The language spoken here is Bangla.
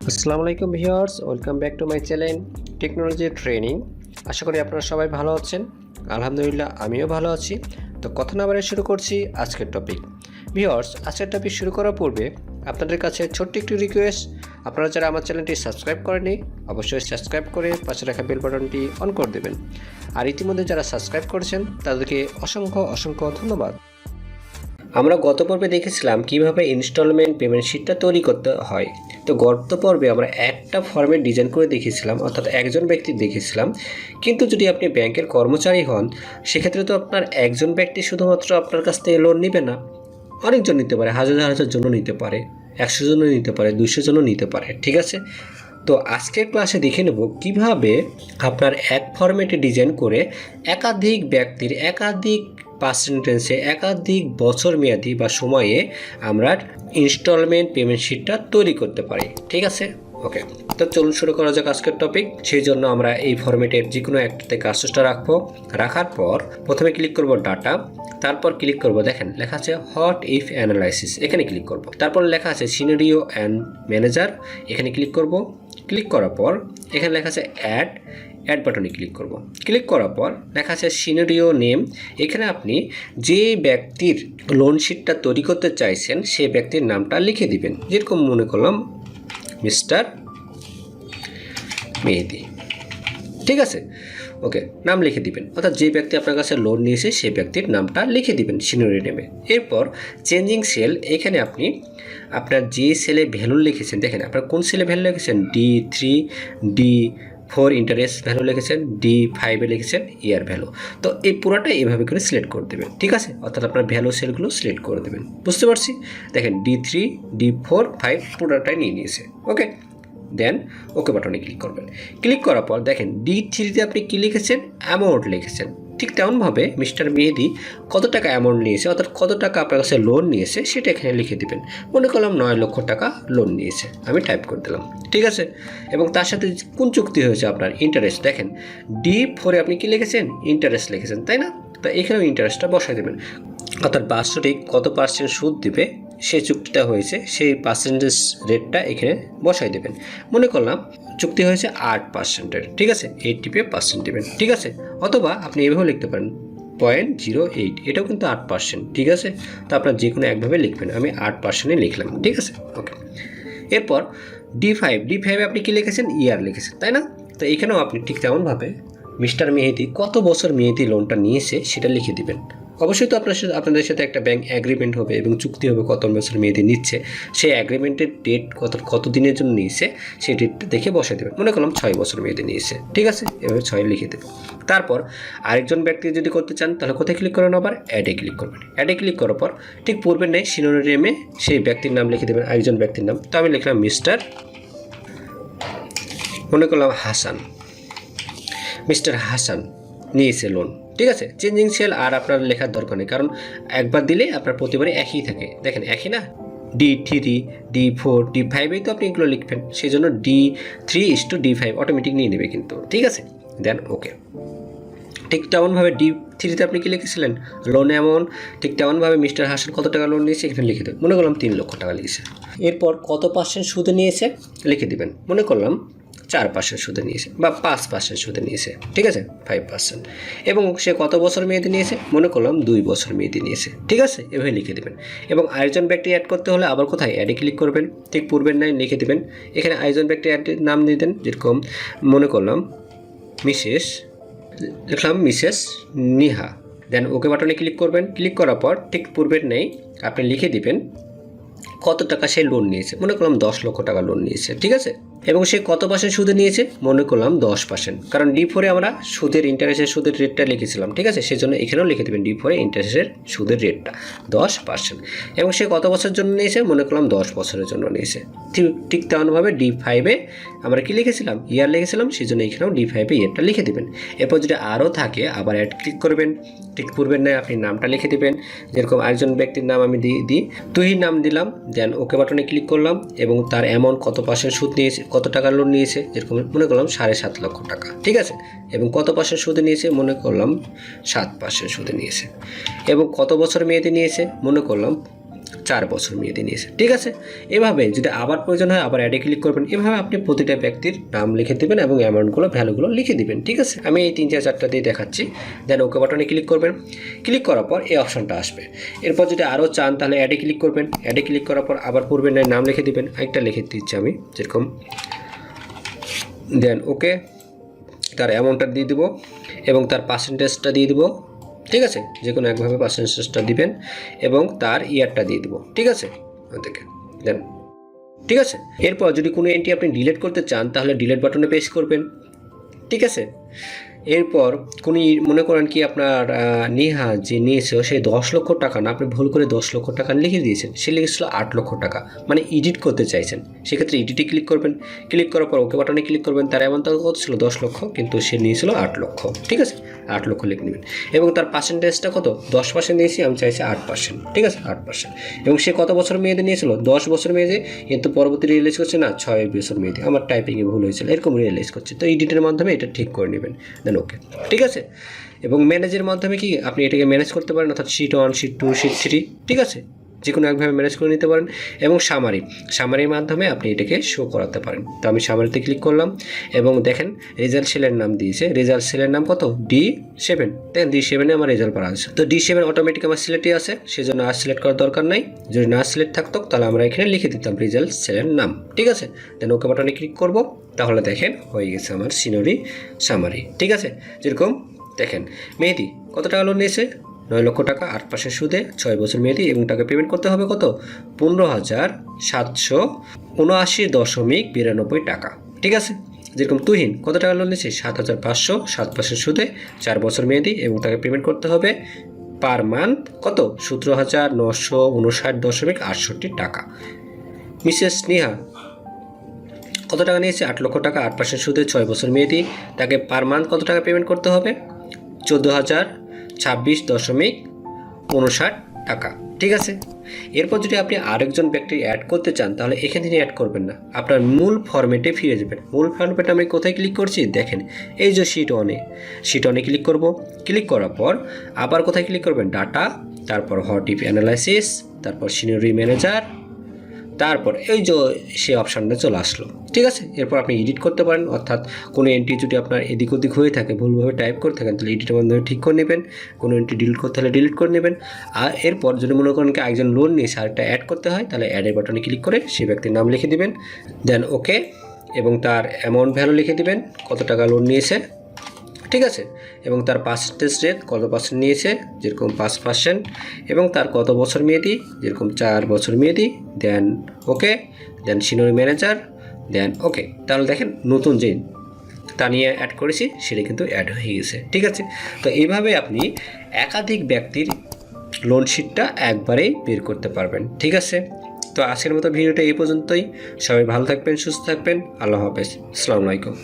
আসসালামু আলাইকুম viewers, welcome back to my channel technology training. আশা করি আপনারা সবাই ভালো আছেন। আলহামদুলিল্লাহ আমিও ভালো আছি। তো কথা না বাড়িয়ে শুরু করছি আজকের টপিক। ভিউয়ার্স, আজকের টপিক শুরু করার পূর্বে আপনাদের কাছে ছোট্ট একটি রিকোয়েস্ট, আপনারা যারা আমার চ্যানেলটি সাবস্ক্রাইব করেনি অবশ্যই সাবস্ক্রাইব করে পাশে রাখা বেল বাটনটি অন করে দেবেন। আর ইতিমধ্যে যারা সাবস্ক্রাইব করেছেন তাদেরকে অসংখ্য ধন্যবাদ। আমরা গত পর্বে দেখেছিলাম কিভাবে ইনস্টলমেন্ট পেমেন্ট শিটটা তৈরি করতে হয়। তো গত পর্বে আমরা একটা ফর্মেট ডিজাইন করে দেখিয়েছিলাম, অর্থাৎ একজন ব্যক্তি দেখেছিলাম। কিন্তু যদি আপনি ব্যাংকের কর্মচারী হন সেক্ষেত্রে তো আপনার একজন ব্যক্তি শুধুমাত্র আপনার কাছ থেকে লোন নেবে না, অনেকজন নিতে পারে, হাজার জন্য নিতে পারে, 100 জন নিতে পারে, 200 জনও নিতে পারে। ঠিক আছে, তো আজকের ক্লাসে দেখে নেব কিভাবে আপনার এক ফরম্যাটে ডিজাইন করে একাধিক ব্যক্তির একাধিক পার্সেন্টেজে একাধিক বছর মেয়াদি বা সময়ে আমরা ইনস্টলমেন্ট পেমেন্ট শিটটা তৈরি করতে পারি। ঠিক আছে, ওকে। তো চলুন শুরু করা যাক আজকের টপিক। সেই জন্য আমরা এই ফরম্যাটের যে কোনো একটাতে কাজটা রাখার পর প্রথমে ক্লিক করব ডাটা, তারপর ক্লিক করব, দেখেন লেখা আছে হোয়াট ইফ অ্যানালাইসিস, এখানে ক্লিক করব। তারপর লেখা আছে সিনারিও অ্যান্ড ম্যানেজার, এখানে ক্লিক করব। ক্লিক করার পর এখানে লেখা আছে অ্যাড বাটনে ক্লিক করব। ক্লিক করার পর লেখা আছে সিনারিও নেম, এখানে আপনি যে ব্যক্তির লোন শিটটা তৈরি করতে চাইছেন সেই ব্যক্তির নামটা লিখে দিবেন। যেরকম মনে করলাম মিস্টার মেহেদি। ঠিক আছে, ওকে, নাম লিখে দিবেন, অর্থাৎ যে ব্যক্তি আপনার কাছে লোন নিয়েছে সেই ব্যক্তির নামটা লিখে দিবেন সিনিয়রি নেমে। এরপর চেঞ্জিং সেল, এখানে আপনি আপনার যে সেলে ভ্যালু লিখেছেন, দেখেন আপনার কোন সেলে ভ্যালু লিখেছেন, D3 D4 ইন্টারেস্ট ভ্যালু লিখেছেন, D5-এ লিখেছেন ইয়ার ভ্যালু। তো এই পুরোটা এইভাবে করে সিলেক্ট করে দেবেন। ঠিক আছে, অর্থাৎ আপনার ভ্যালু সেলগুলো সিলেক্ট করে দেবেন। বুঝতে পারছি, দেখেন D3 D4 5 পুরোটাই নিয়ে নিয়েছে। ওকে, দেন ওকে বাটনে ক্লিক করবেন। ক্লিক করার পর দেখেন D3-তে আপনি কী লিখেছেন, অ্যামাউন্ট লিখেছেন। ঠিক তেমনভাবে মিস্টার মেহেদি কত টাকা অ্যামাউন্ট নিয়েছে, অর্থাৎ কত টাকা আপনার কাছে লোন নিয়েছে সেটা এখানে লিখে দেবেন। মনে করলাম 9 লক্ষ টাকা লোন নিয়েছে, আমি টাইপ করে দিলাম। ঠিক আছে, এবং তার সাথে কোন চুক্তি হয়েছে আপনার, ইন্টারেস্ট। দেখেন D4-এ আপনি কী লিখেছেন, ইন্টারেস্ট লিখেছেন, তাই না? তো এখানেও ইন্টারেস্টটা বসাই দেবেন, অর্থাৎ বাৎসরিক কত পার্সেন্ট সুদ দিবে সেই চুক্তিটা হয়েছে সেই পার্সেন্টেজ রেটটা এখানে বসাই দেবেন। মনে করলাম চুক্তি হয়েছে 8%-এর, ঠিক আছে, 80% দেবেন। ঠিক আছে, অথবা আপনি এভাবেও লিখতে পারেন 0.08, এটাও কিন্তু 8%। ঠিক আছে, তো আপনার যে কোনো একভাবে লিখবেন, আমি 8%-এ লিখলাম। ঠিক আছে, ওকে। এরপর D5-এ আপনি কি লিখেছেন, ইয়ার লিখেছেন, তাই না? তো এখানেও আপনি ঠিক তেমনভাবে মিস্টার মেহেদি কত বছর মেয়াদি লোনটা নিয়েছে সেটা লিখে দিবেন। অবশ্যই তো আপনাদের সাথে একটা ব্যাংক অ্যাগ্রিমেন্ট হবে এবং চুক্তি হবে কত বছর মেয়াদি নিচ্ছে, সেই অ্যাগ্রিমেন্টের ডেট কত দিনের জন্য নিয়েছে সেই ডেটটা দেখে বসে দেবেন। মনে করলাম 6 বছর মেয়াদি নিয়েছে। ঠিক আছে, এভাবে 6 লিখে দেবেন। তারপর আরেকজন ব্যক্তি যদি করতে চান তাহলে কোথায় ক্লিক করবেন, আবার অ্যাডে ক্লিক করবেন। অ্যাডে ক্লিক করার পর ঠিক পূর্বের নেই সিনিয়র নেমে সেই ব্যক্তির নাম লিখে দেবেন, আরেকজন ব্যক্তির নাম। তো আমি লিখলাম মিস্টার, মনে করলাম হাসান। মিস্টার হাসান নিয়েছে লোন। ঠিক আছে, চেঞ্জিং সেল আর আপনার লেখার দরকার নেই, কারণ একবার দিলে আপনার প্রতিবারে একই থাকে। দেখেন একই না, D3 D4 D5-এই তো আপনি এগুলো লিখবেন, সেই জন্য D3:D5 অটোমেটিক নিয়ে নেবে কিন্তু। ঠিক আছে, দেন ওকে। ঠিক তেমনভাবে D3-তে আপনি কি লিখেছিলেন, লোন অ্যামাউন্ট, ঠিক তেমনভাবে মিস্টার হাসান কত টাকা লোন নিয়েছে এখানে লিখে দেবেন। মনে করলাম 3 লক্ষ টাকা লিখেছে। এরপর কত পার্সেন্ট সুদে নিয়েছে লিখে দেবেন। মনে করলাম 4% সুদে নিয়েছে বা 5% সুদে নিয়েছে। ঠিক আছে, 5%। এবং সে কত বছর মেয়াদি নিয়েছে, মনে করলাম 2 বছর মেয়াদি নিয়েছে। ঠিক আছে, এভাবে লিখে দেবেন। এবং আরেকজন ব্যক্তি অ্যাড করতে হলে আবার কোথায়, অ্যাডে ক্লিক করবেন। ঠিক পূর্বের নাই লিখে দেবেন, এখানে আরেকজন ব্যক্তি অ্যাডের নাম দিয়ে দেন। যেরকম মনে করলাম লিখলাম মিসেস নিহা। দেন ওকে বাটনে ক্লিক করবেন। ক্লিক করার পর ঠিক পূর্বের নেই আপনি লিখে দিবেন কত টাকা সে লোন নিয়েছে। মনে করলাম 10 লক্ষ টাকা লোন নিয়েছে। ঠিক আছে, এবং সে কত পার্সেন্ট সুদে নিয়েছে, মনে করলাম 10%, কারণ D4-এ আমরা সুদের রেটটা লিখেছিলাম। ঠিক আছে, সেজন্য এখানেও লিখে দেবেন D4-এ ইন্টারেস্টের সুদের রেটটা 10%। এবং সে কত বছরের জন্য নিয়েছে, মনে করলাম 10 বছরের জন্য নিয়েছে। ঠিক তেমনভাবে D5-এ আমরা কি লিখেছিলাম, ইয়ার লিখেছিলাম, সেই জন্য এখানেও D5-এ ইয়ারটা লিখে দেবেন। এরপর যদি আরও থাকে আবার অ্যাড ক্লিক করবেন। ঠিক পূর্বের নেয় আপনি নামটা লিখে দেবেন। যেরকম আরেকজন ব্যক্তির নাম আমি দিই তুহির নাম দিলাম। দেন ওকে বাটনে ক্লিক করলাম এবং তার অ্যামাউন্ট কত পার্সেন্ট সুদ নিয়েছে, কত টাকা লোন নিয়েছে, যেরকম মনে করলাম 7.5 লক্ষ টাকা। ঠিক আছে, এবং কত পার্সেন্ট সুদে নিয়েছে, মনে করলাম 7% সুদে নিয়েছে। এবং কত বছর মেয়াদি নিয়েছে, মনে করলাম 4 বছর মেয়াদি নিয়েছে। ঠিক আছে, এভাবে যদি আবার প্রয়োজন হয় আবার অ্যাডে ক্লিক করবেন। এভাবে আপনি প্রতিটা ব্যক্তির নাম লিখে দেবেন এবং অ্যামাউন্টগুলো ভ্যালুগুলো লিখে দিবেন। ঠিক আছে, আমি এই 3 4 4টা দিয়ে দেখাচ্ছি। দেন ওকে বাটনে ক্লিক করবেন। ক্লিক করার পর এই অপশনটা আসবে। এরপর যদি আরও চান তাহলে অ্যাডে ক্লিক করবেন। অ্যাডে ক্লিক করার পর আবার পূর্বের নাম লিখে দিবেন। একটা লিখে দিচ্ছি আমি যেরকম, দেন ওকে, তার অ্যামাউন্টটা দিয়ে দেবো এবং তার পার্সেন্টেজটা দিয়ে দেবো। ঠিক আছে, যে কোনো একভাবে পার্সেন্টেজটা দিবেন এবং তার ইয়ারটা দিয়ে দেবো। ঠিক আছে, ওদেরকে দেন। ঠিক আছে, এরপর যদি কোনো এন্ট্রি আপনি ডিলিট করতে চান তাহলে ডিলিট বাটনে প্রেস করবেন। ঠিক আছে, এরপর কোনো মনে করেন কি আপনার নেহা যে নিয়েছিল সেই 10 লক্ষ টাকা না, আপনি ভুল করে 10 লক্ষ টাকা লিখে দিয়েছেন, সে লিখেছিল 8 লক্ষ টাকা, মানে এডিট করতে চাইছেন। সেক্ষেত্রে এডিটে ক্লিক করবেন। ক্লিক করার পর ওকে বাটনে ক্লিক করবেন। তার এমন টাকা কত ছিল? 10 লক্ষ, কিন্তু সে নিয়েছিল 8 লক্ষ। ঠিক আছে, 8 লক্ষ লিখে নেবেন এবং তার পার্সেন্টেজটা কত? 10% দিয়েছি, আমি চাইছি 8%। ঠিক আছে, 8%। এবং সে কত বছর মেয়াদে নিয়েছিল? 10 বছর মেয়াদে, কিন্তু পরবর্তী রিয়েলাইজ করছে না 6 বছর মেয়াদে। আমার টাইপিংয়ে ভুল হয়েছিল, এরকম রিয়েলাইজ করছে। তো এডিটের মাধ্যমে এটা ঠিক করে নেবেন। দেন ওকে। ঠিক আছে, এবং ম্যানেজের মাধ্যমে কি আপনি এটাকে ম্যানেজ করতে পারেন, অর্থাৎ শিট 1, শিট 2, শিট 3। ঠিক আছে, যে কোনো একভাবে ম্যানেজ করে নিতে পারেন। এবং সামারির মাধ্যমে আপনি এটাকে শো করাতে পারেন। তো আমি সামারিতে ক্লিক করলাম এবং দেখেন রেজাল্ট সেলের নাম দিয়েছে। রেজাল্ট সেলের নাম কত? D7। দেখেন D7-এ আমার রেজাল্ট পাওয়া আছে। তো D7 অটোমেটিক আমার সিলেক্টই আছে, সেজন্য আর সিলেক্ট করার দরকার নাই। যদি না সিলেক্ট থাকতো তাহলে আমরা এখানে লিখে দিতাম রেজাল্ট সেলের নাম। ঠিক আছে, দেন ওকে বাটনে ক্লিক করব। তাহলে দেখেন হয়ে গেছে আমার সিনারি সামারি। ঠিক আছে, যেরকম দেখেন মেহেদি কত টাকা লোন নিয়েছে? 9 লক্ষ টাকা, 8% সুদে, 6 বছর মেয়াদি এবং তাকে পেমেন্ট করতে হবে কত? 15,779.92 টাকা। ঠিক আছে, যেরকম তুহিন কত টাকা লোন নিয়েছে? 7,500, 7% সুদে, 4 বছর মেয়াদি এবং তাকে পেমেন্ট করতে হবে পার মান্থ কত? 17,959.68 টাকা। মিসেস নেহা কত টাকা নিয়েছে? 8 লক্ষ টাকা, 8% সুদে, 6 বছর মেয়াদি, তাকে পার মান্থ কত টাকা পেমেন্ট করতে হবে? 14,026.59 টাকা। ঠিক আছে, এরপর যদি আপনি আরেকজন ব্যক্তি অ্যাড করতে চান তাহলে এখান থেকে অ্যাড করবেন না, আপনার মূল ফরম্যাটে ফিরে যাবেন। মূল ফরম্যাটে আমি কোথায় ক্লিক করছি? দেখেন এই যে শিট 1-এ ক্লিক করব। ক্লিক করার পর আবার কোথায় ক্লিক করবেন? ডাটা, তারপর হট ইফ অ্যানালাইসিস, তারপর সিনিয়রি ম্যানেজার, তারপর এই যে সে অপশানটা চলে আসলো। ঠিক আছে, এরপর আপনি এডিট করতে পারেন, অর্থাৎ কোনো এন্ট্রি যদি আপনার এদিক ওদিক হয়ে থাকে, ভুলভাবে টাইপ করে থাকেন, তাহলে এডিটের মাধ্যমে ঠিক করে নেবেন। কোনো এন্ট্রি ডিলিট করতে হলে ডিলিট করে নেবেন। আর এরপর যদি মনে করেন কি একজন লোন নিয়ে আরেকটা অ্যাড করতে হয়, তাহলে অ্যাডের বাটনে ক্লিক করে সেই ব্যক্তির নাম লিখে দিবেন। দেন ওকে, এবং তার অ্যামাউন্ট ভ্যালু লিখে দিবেন, কত টাকা লোন নিয়েছে। ঠিক আছে, এবং তার পার্সেন্টেজ রেট কত পার্সেন্ট নিয়েছে, যেরকম 5%, এবং তার কত বছর মেয়াদি, যেরকম 4 বছর মেয়াদি। দেন ওকে, দেন সিনিয়র ম্যানেজার, দেন ওকে। তাহলে দেখেন নতুন যে তা নিয়ে অ্যাড করেছি সেটা কিন্তু অ্যাড হয়ে গেছে। ঠিক আছে, তো এইভাবে আপনি একাধিক ব্যক্তির লোন শিটটা একবারেই বের করতে পারবেন। ঠিক আছে, তো আজকের মতো ভিডিওটা এই পর্যন্তই। সবাই ভালো থাকবেন, সুস্থ থাকবেন। আল্লাহ হাফেজ, আসসালামু আলাইকুম।